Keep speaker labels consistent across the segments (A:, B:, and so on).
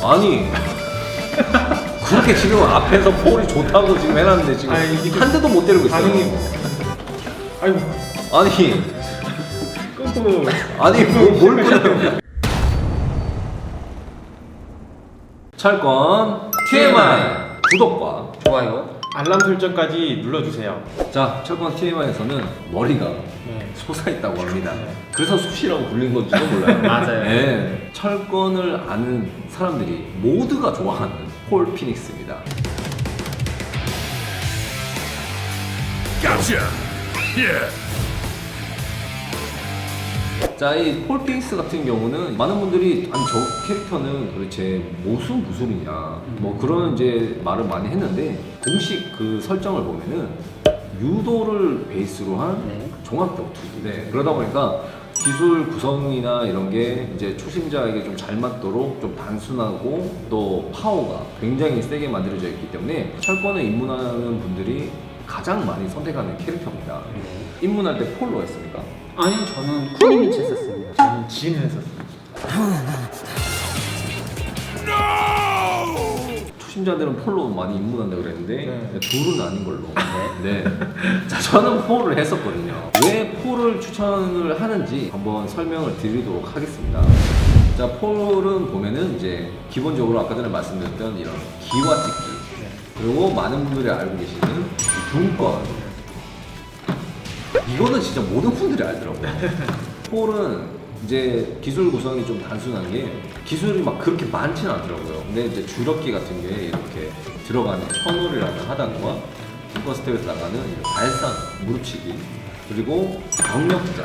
A: 아니 그렇게 지금 앞에서 폴이 좋다고 지금 해놨는데 지금 한 대도 못 때리고 있어요.
B: 아이고.
A: 아니
B: 끊고.
A: 아니 뭘 끊어요? 철권 TMI 구독과
C: 좋아요.
B: 알람 설정까지 눌러주세요.
A: 자, 철권 TMI에서는 머리가
B: 네.
A: 솟아있다고 합니다. 그래서 숱이라고 불린 건지도 몰라요.
C: 맞아요.
A: 네, 철권을 아는 사람들이 모두가 좋아하는 폴 피닉스입니다.
D: Gotcha. Yeah.
A: 자, 이 폴 피닉스 같은 경우는 많은 분들이 아니 저 캐릭터는 도대체 무슨 무술이냐 뭐 그런 이제 말을 많이 했는데 공식 그 설정을 보면은 유도를 베이스로 한
C: 네.
A: 종합 격투기인데 그러다 보니까 기술 구성이나 이런 게 이제 초심자에게 좀 잘 맞도록 좀 단순하고 또 파워가 굉장히 세게 만들어져 있기 때문에 철권에 입문하는 분들이 가장 많이 선택하는 캐릭터입니다.
C: 네.
A: 입문할 때 폴로 했습니까?
C: 아니 저는 쿠니미치 했었습니다.
B: 저는 진 했었어요.
A: 초심자들은 폴로 많이 입문한다 그랬는데
B: 네.
A: 둘은 아닌 걸로. 네. 자, 저는 폴을 했었거든요. 왜 폴을 추천을 하는지 한번 설명을 드리도록 하겠습니다. 자, 폴은 보면은 이제 기본적으로 아까 전에 말씀드렸던 이런 기와 찍기 그리고 많은 분들이 알고 계시는 분권 이거는 진짜 모든 분들이 알더라고요. 폴은 이제 기술 구성이 좀 단순한 게 기술이 막 그렇게 많지는 않더라고요. 근데 이제 주력기 같은 게 이렇게 들어가는 천홀이라는 하단과 분권 스텝에서 나가는 발상, 무릎치기 그리고 병력장.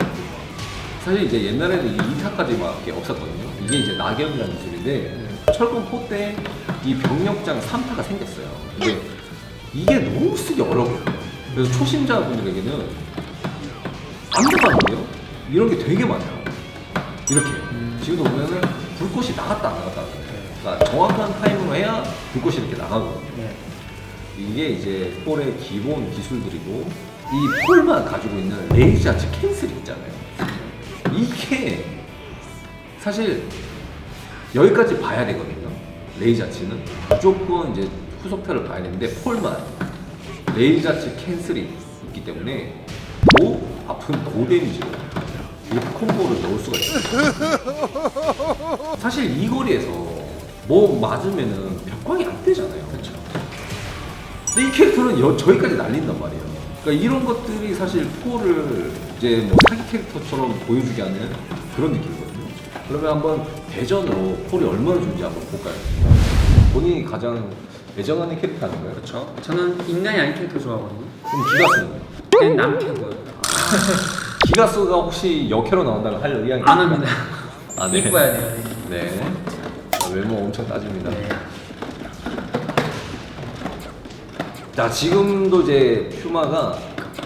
A: 사실 이제 옛날에는 이 2타까지밖에 없었거든요. 이게 이제 낙엽이라는 기술인데 철권 4 때 이 병력장 3타가 생겼어요. 근데 이게 너무 쓰기 어려워요. 그래서 초심자분들에게는 아무것도 안 돼요. 이런 게 되게 많아요. 이렇게 지금도 보면은 불꽃이 나갔다 안 나갔다 하잖아요. 그러니까 정확한 타임으로 해야 불꽃이 이렇게 나가거든요.
B: 네.
A: 이게 이제 폴의 기본 기술들이고 이 폴만 가지고 있는 레이저 아치 캔슬이 있잖아요. 이게 사실 여기까지 봐야 되거든요. 레이저 아치는 무조건 이제 후속타를 봐야 되는데 폴만 레이저 아치 캔슬이 있기 때문에 도 아픈 도 데미지로 이렇게 콤보를 넣을 수가 있어요. 사실 이 거리에서 뭐 맞으면은 벽광이 안 되잖아요. 그렇죠. 근데 이 캐릭터는 저기까지 날린단 말이에요. 그러니까 이런 것들이 사실 폴을 이제 뭐 사기 캐릭터처럼 보여주게 하는 그런 느낌이거든요. 그러면 한번 대전으로 폴이 얼마나 좋은지 한번 볼까요? 본인이 가장 애정하는 캐릭터 아닌가요?
C: 그렇죠. 저는 인간이 아닌 캐릭터 좋아하거든요.
A: 그럼 기가스는?
C: 그냥 남캐고요.
A: 기가스가 혹시 역캐로 나온다면 할 의향이
C: 안 합니다.
A: 아, 네.
C: 이뻐야 돼요.
A: 네. 외모 엄청 따집니다.
C: 네.
A: 자, 지금도 이제 퓨마가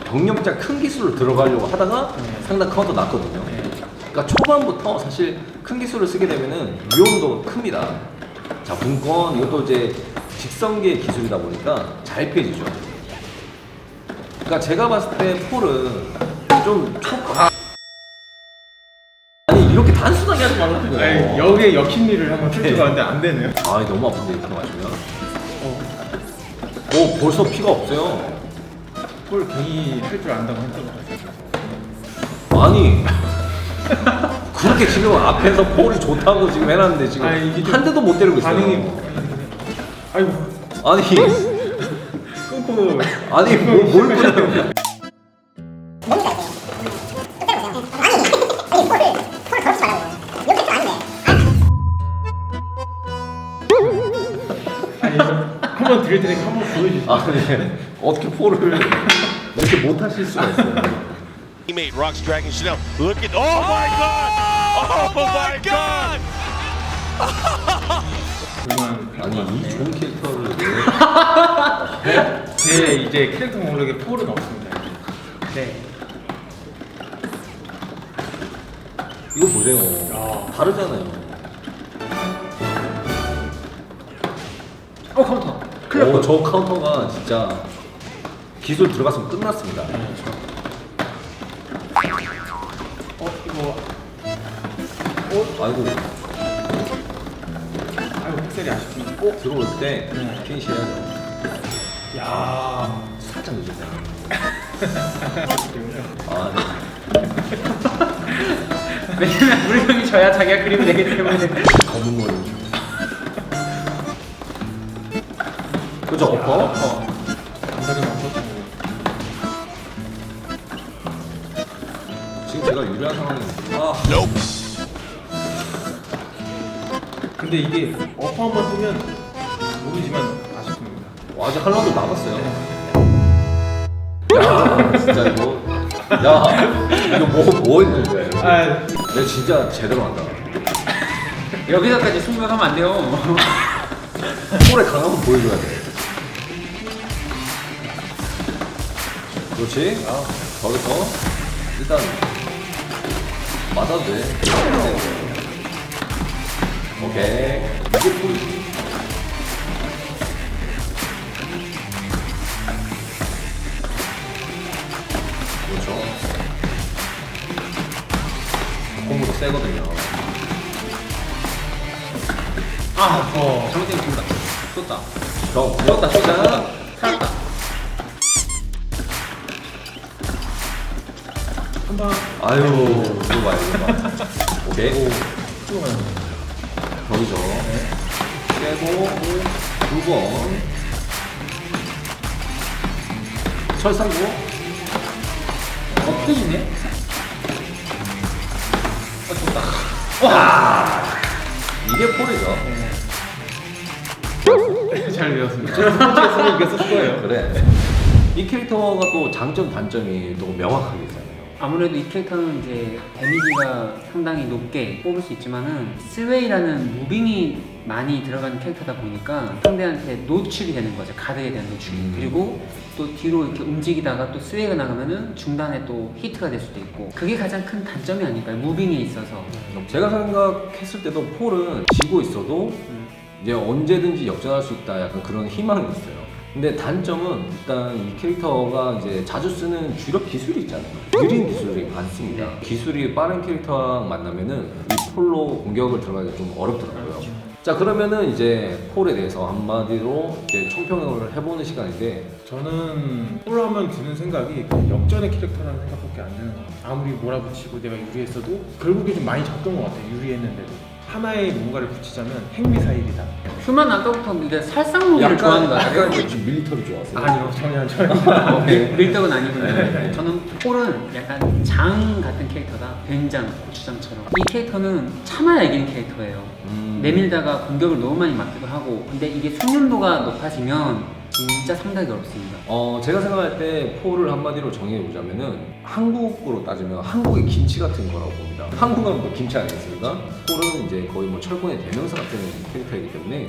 A: 병력장 큰 기술로 들어가려고 하다가 상당 카운터 났거든요. 그러니까 초반부터 사실 큰 기술을 쓰게 되면은 위험도 큽니다. 자, 분권 이것도 이제 직선계 기술이다 보니까 잘 피해지죠. 그러니까 제가 봤을 때 폴은 좀 아니 이렇게 단순하게 하지 말라는 거예요.
B: 아니, 여기에 역힘리를 한번 틀줄 알았는데 안 되네요.
A: 아, 너무 아픈데 이렇게 맞으면. 오, 벌써 피가 없어요.
B: 폴 괜히 할 줄 안다고 했던 것 같아요.
A: 아니 그렇게 지금 앞에서 폴이 좋다고 지금 해놨는데 지금
B: 아니, 이게 좀
A: 한 대도 못 때리고 있어요.
B: 반응이 아이고
A: 아니
B: 끊고.
A: 아니 뭘 끊어요?
B: 아니 한번 드릴 테니까 한번 보여주세요.
A: 아, 네. 어떻게 폴을 이렇게 못 하실 수가 있어요?
D: Teammate Rock's dragging Chanel. Look at. Oh my God! Oh my God!
A: 아니 이 좋은 캐릭터를 왜?
B: 제 이제 캐릭터 목록에 폴은 없습니다.
C: 네.
A: 이거 보세요. 다르잖아요.
C: 카운터.
A: 오, 저 카운터가 진짜 기술 들어갔으면 끝났습니다.
B: 이거
A: 아이고.
B: 아이고 픽셀이 아쉽습니다.
A: 들어올 때 피니시 해야죠.
B: 야.
A: 살짝 늦었잖아.
B: 때문에.
A: 아,
C: 왜냐면 우리 형이 져야 자기가 그림이 되기 때문에.
A: 검은 머리. 그죠? 엎어?
B: 감각이 많거든요.
A: 지금 제가 유리한 상황인데. 아,
D: Nope.
B: 근데 이게 어퍼 한번 뜨면 모르지만 아쉽습니다.
A: 아직 한 라운드 남았어요. 야, 진짜 이거. 야, 이거 뭐 했는 거야? 이거?
B: 아,
A: 내가 진짜 제대로 한다.
C: 여기서까지 승부하면 안 돼요.
A: 폴의 강함을 보여줘야 돼. 그렇지. 거기서 일단 맞아도 돼. 오케이. 이게 폴이지. 그렇죠. 공부도 세거든요.
C: 잘못된 거 쏜다.
A: 썼다.
C: 살았다.
B: 한방
A: 아유, 이거 봐, 이거 봐. 오케이.
B: 찍어가요.
A: 거기죠. 빼고, 2번. 철상구.
C: 터지네?
A: 와! 이게 폴이죠.
B: 잘 배웠습니다. 첫 이겼을 거예요.
A: 그래. 이 캐릭터가 또 장점, 단점이 또 명확하게 있잖아요.
C: 아무래도 이 캐릭터는 이제 데미지가 상당히 높게 뽑을 수 있지만은 스웨이라는 무빙이 많이 들어가는 캐릭터다 보니까 상대한테 노출이 되는 거죠. 가드에 대한 노출이. 그리고 또 뒤로 이렇게 움직이다가 또 스웨이가 나가면은 중단에 또 히트가 될 수도 있고 그게 가장 큰 단점이 아닐까요? 무빙에 있어서.
A: 제가 생각했을 때도 폴은 지고 있어도 이제 언제든지 역전할 수 있다 약간 그런 희망이 있어요. 근데 단점은 일단 이 캐릭터가 이제 자주 쓰는 주력 기술이 있잖아요. 느린 기술이 많습니다. 기술이 빠른 캐릭터랑 만나면은 이 폴로 공격을 들어가기가 좀 어렵더라고요. 자, 그러면은 이제 폴에 대해서 한마디로 이제 총평을 해보는 시간인데
B: 저는 폴 하면 드는 생각이 그 역전의 캐릭터라는 생각밖에 안 드는 것 같아요. 아무리 몰아붙이고 내가 유리했어도 결국에 좀 많이 졌던 것 같아요. 유리했는데도. 하나의 뭔가를 붙이자면 핵미사일이다.
C: 휴만 아까부터 이게 살상무기를 좋아하는 거 같아요.
A: 약간 좀 밀리터리 좋아하세요?
B: 아니요, 전혀.
C: 밀떡은 아니군요.
A: 네.
C: 저는 폴은 약간 장 같은 캐릭터다. 된장, 고추장처럼. 이 캐릭터는 참아야 이기는 캐릭터예요. 내밀다가 공격을 너무 많이 맞기도 하고 근데 이게 숙련도가 높아지면 진짜 상당히 어렵습니다.
A: 제가 생각할 때 폴을 한마디로 정의해보자면은 한국으로 따지면 한국의 김치 같은 거라고 봅니다. 한국은 뭐 김치 아니겠습니까? 폴은 이제 거의 뭐 철권의 대명사 같은 캐릭터이기 때문에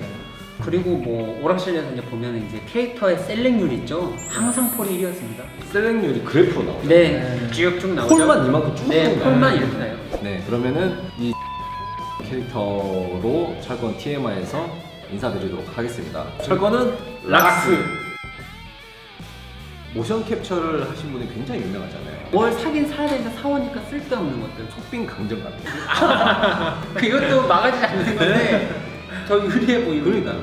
C: 그리고 뭐 오락실에서 이제 보면 이제 캐릭터의 셀렉률 있죠. 항상 폴이 1위였습니다.
A: 셀렉률이 그래프로 나오죠.
C: 네, 쭉쭉 나오죠.
A: 폴만 이만큼 쭉
C: 네,
A: 나와요.
C: 폴만 이렇게 나요.
A: 네, 그러면은 이 캐릭터로 철권 TMI에서 인사드리도록 하겠습니다. 철권은
C: 락스.
A: 모션 캡처를 하신 분이 굉장히 유명하잖아요.
C: 뭘 사긴 사야 되는데 사오니까 쓸데없는 것들.
A: 속빈 강정 같은.
C: 그것도 막아지지 않는 건데 더 유리해 보이고.
A: 그러니까요.